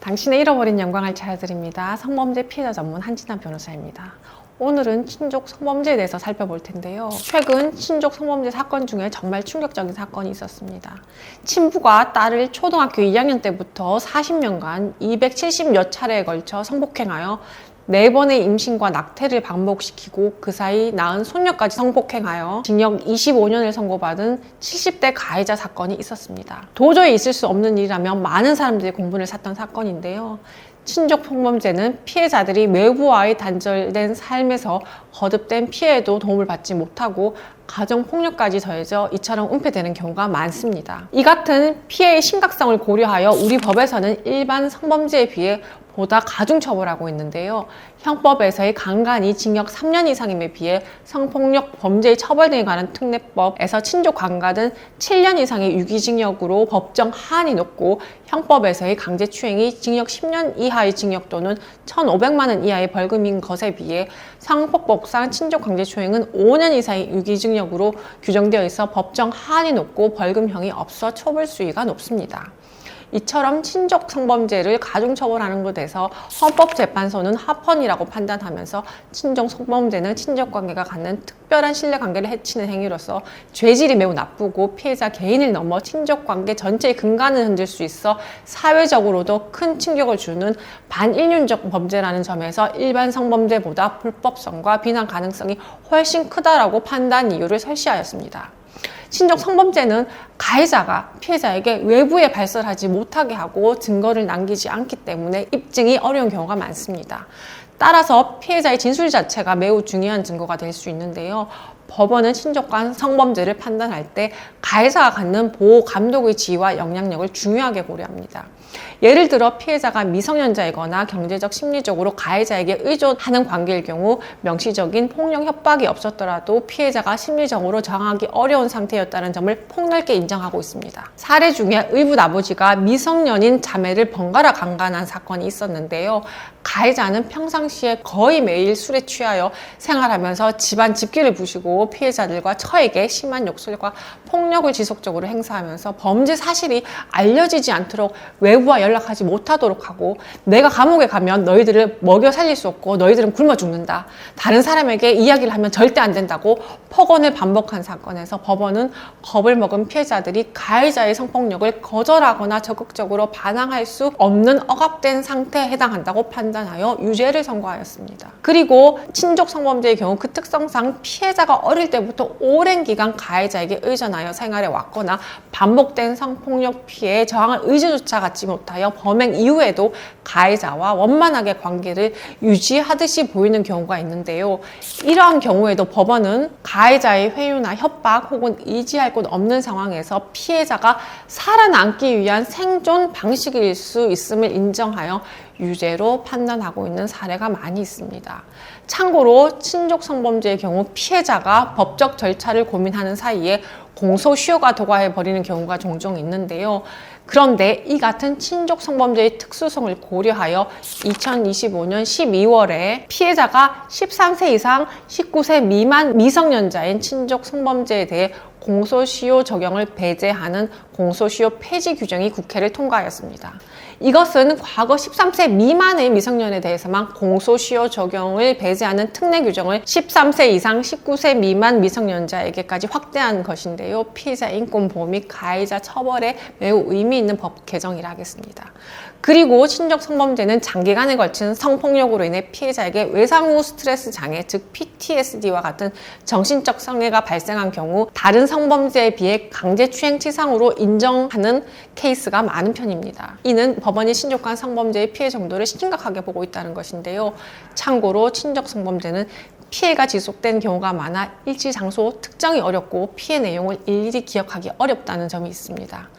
당신의 잃어버린 영광을 찾아드립니다. 성범죄 피해자 전문 한진아 변호사입니다. 오늘은 친족 성범죄에 대해서 살펴볼 텐데요. 최근 친족 성범죄 사건 중에 정말 충격적인 사건이 있었습니다. 친부가 딸을 초등학교 2학년 때부터 40년간 270여 차례에 걸쳐 성폭행하여 4번의 임신과 낙태를 반복시키고 그 사이 낳은 손녀까지 성폭행하여 징역 25년을 선고받은 70대 가해자 사건이 있었습니다. 도저히 있을 수 없는 일이라면 많은 사람들이 공분을 샀던 사건인데요. 친족 성범죄는 피해자들이 외부와의 단절된 삶에서 거듭된 피해에도 도움을 받지 못하고 가정폭력까지 더해져 이처럼 은폐되는 경우가 많습니다. 이 같은 피해의 심각성을 고려하여 우리 법에서는 일반 성범죄에 비해 보다 가중처벌하고 있는데요. 형법에서의 강간이 징역 3년 이상임에 비해 성폭력 범죄의 처벌 등에 관한 특례법에서 친족 강간은 7년 이상의 유기징역으로 법정 하한이 높고 형법에서의 강제추행이 징역 10년 이하의 징역 또는 1,500만 원 이하의 벌금인 것에 비해 성폭법상 친족 강제추행은 5년 이상의 유기징역으로 규정되어 있어 법정 하한이 높고 벌금형이 없어 처벌 수위가 높습니다. 이처럼 친족 성범죄를 가중처벌하는 것에서 헌법재판소는 합헌이라고 판단하면서 친족 성범죄는 친족관계가 갖는 특별한 신뢰관계를 해치는 행위로서 죄질이 매우 나쁘고 피해자 개인을 넘어 친족관계 전체의 근간을 흔들 수 있어 사회적으로도 큰 충격을 주는 반인륜적 범죄라는 점에서 일반 성범죄보다 불법성과 비난 가능성이 훨씬 크다라고 판단 이유를 설시하였습니다. 친족 성범죄는 가해자가 피해자에게 외부에 발설하지 못하게 하고 증거를 남기지 않기 때문에 입증이 어려운 경우가 많습니다. 따라서 피해자의 진술 자체가 매우 중요한 증거가 될 수 있는데요. 법원은 친족간 성범죄를 판단할 때 가해자가 갖는 보호 감독의 지위와 영향력을 중요하게 고려합니다. 예를 들어 피해자가 미성년자이거나 경제적, 심리적으로 가해자에게 의존하는 관계일 경우 명시적인 폭력 협박이 없었더라도 피해자가 심리적으로 저항하기 어려운 상태였다는 점을 폭넓게 인정하고 있습니다. 사례 중에 의붓 아버지가 미성년인 자매를 번갈아 강간한 사건이 있었는데요. 가해자는 평상시에 거의 매일 술에 취하여 생활하면서 집안 집기를 부시고 피해자들과 처에게 심한 욕설과 폭력을 지속적으로 행사하면서 범죄 사실이 알려지지 않도록 외부와 연락하지 못하도록 하고 내가 감옥에 가면 너희들을 먹여 살릴 수 없고 너희들은 굶어 죽는다. 다른 사람에게 이야기를 하면 절대 안 된다고 폭언을 반복한 사건에서 법원은 겁을 먹은 피해자들이 가해자의 성폭력을 거절하거나 적극적으로 반항할 수 없는 억압된 상태에 해당한다고 판단하여 유죄를 선고하였습니다. 그리고 친족 성범죄의 경우 그 특성상 피해자가 어릴 때부터 오랜 기간 가해자에게 의존하여 생활해 왔거나 반복된 성폭력 피해에 저항할 의지조차 갖지 못하여 범행 이후에도 가해자와 원만하게 관계를 유지하듯이 보이는 경우가 있는데요. 이러한 경우에도 법원은 가해자의 회유나 협박 혹은 의지할 곳 없는 상황에서 피해자가 살아남기 위한 생존 방식일 수 있음을 인정하여 유죄로 판단하고 있는 사례가 많이 있습니다. 참고로 친족 성범죄의 경우 피해자가 법적 절차를 고민하는 사이에 공소시효가 도과해 버리는 경우가 종종 있는데요. 그런데 이 같은 친족 성범죄의 특수성을 고려하여 2025년 12월에 피해자가 13세 이상 19세 미만 미성년자인 친족 성범죄에 대해 공소시효 적용을 배제하는 공소시효 폐지 규정이 국회를 통과하였습니다. 이것은 과거 13세 미만의 미성년에 대해서만 공소시효 적용을 배제하는 특례 규정을 13세 이상 19세 미만 미성년자에게까지 확대한 것인데요. 피해자 인권 보호 및 가해자 처벌에 매우 의미 있는 법 개정이라 하겠습니다. 그리고 친족 성범죄는 장기간에 걸친 성폭력으로 인해 피해자에게 외상 후 스트레스 장애, 즉 PTSD와 같은 정신적 성애가 발생한 경우 다른 성범죄에 비해 강제추행치상으로 인정하는 케이스가 많은 편입니다. 이는 법원이 친족간 성범죄의 피해 정도를 심각하게 보고 있다는 것인데요. 참고로 친족 성범죄는 피해가 지속된 경우가 많아 일시 장소 특정이 어렵고 피해 내용을 일일이 기억하기 어렵다는 점이 있습니다.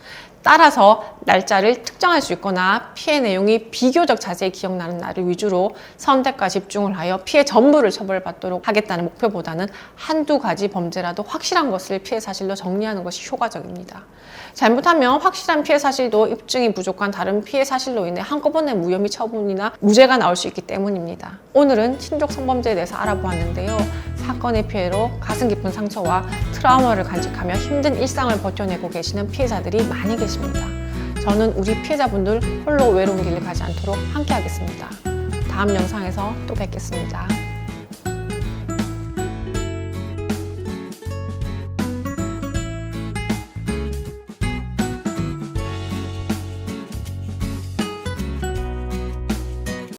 따라서 날짜를 특정할 수 있거나 피해 내용이 비교적 자세히 기억나는 날을 위주로 선택과 집중을 하여 피해 전부를 처벌받도록 하겠다는 목표보다는 한두 가지 범죄라도 확실한 것을 피해 사실로 정리하는 것이 효과적입니다. 잘못하면 확실한 피해 사실도 입증이 부족한 다른 피해 사실로 인해 한꺼번에 무혐의 처분이나 무죄가 나올 수 있기 때문입니다. 오늘은 친족 성범죄에 대해서 알아보았는데요. 사건의 피해로 가슴 깊은 상처와 트라우마를 간직하며 힘든 일상을 버텨내고 계시는 피해자들이 많이 계십니다. 저는 우리 피해자분들 홀로 외로운 길을 가지 않도록 함께 하겠습니다. 다음 영상에서 또 뵙겠습니다.